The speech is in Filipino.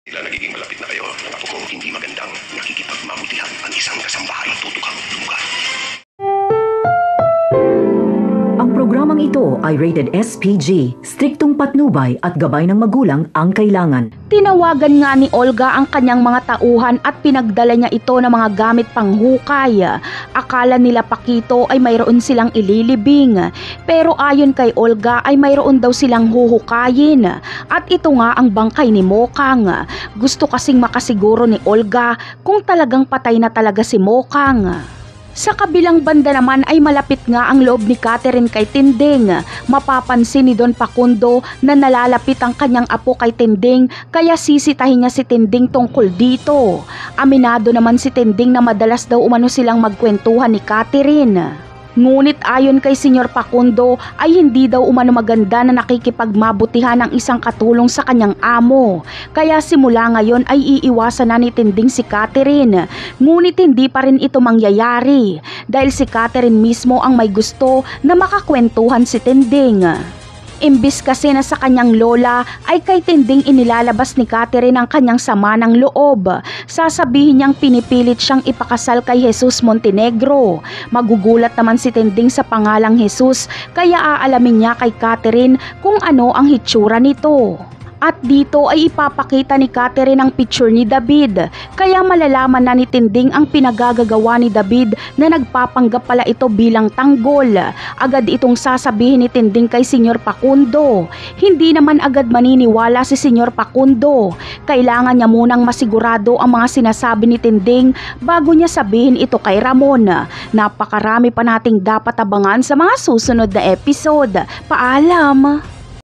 Sila nagiging malapit na kayo. Ako ko hindi magandang nakikipagmabutihan ang isang kasambahay tutukang lugar. Ang programang ito ay rated SPG, striktong patnubay at gabay ng magulang ang kailangan. Tinawagan nga ni Olga ang kanyang mga tauhan at pinagdala niya ito ng mga gamit panghukay. Akala nila Pakito ay mayroon silang ililibing, pero ayon kay Olga ay mayroon daw silang huhukayin. At ito nga ang bangkay ni Mokang. Gusto kasing makasiguro ni Olga kung talagang patay na talaga si Mokang. Sa kabilang banda naman ay malapit nga ang loob ni Catherine kay Tinding. Mapapansin ni Don Facundo na nalalapit ang kanyang apo kay Tinding kaya sisitahin niya si Tinding tungkol dito. Aminado naman si Tinding na madalas daw umano silang magkwentuhan ni Catherine. Ngunit ayon kay Senyor Facundo ay hindi daw umano maganda na nakikipagmabutihan ng isang katulong sa kanyang amo. Kaya simula ngayon ay iiwasan na ni Tinding si Catherine. Ngunit hindi pa rin ito mangyayari dahil si Catherine mismo ang may gusto na makakwentuhan si Tinding. Imbis kasi na sa kanyang lola ay kay Tinding inilalabas ni Catherine ang kanyang sama ng loob. Sasabihin niyang pinipilit siyang ipakasal kay Jesus Montenegro. Magugulat naman si Tinding sa pangalang Jesus kaya aalamin niya kay Catherine kung ano ang hitsura nito. At dito ay ipapakita ni Catherine ang picture ni David. Kaya malalaman na ni Tinding ang pinagagagawa ni David na nagpapanggap pala ito bilang tanggol. Agad itong sasabihin ni Tinding kay Senyor Facundo. Hindi naman agad maniniwala si Senyor Facundo. Kailangan niya munang masigurado ang mga sinasabi ni Tinding bago niya sabihin ito kay Ramon. Napakarami pa nating dapat abangan sa mga susunod na episode. Paalam!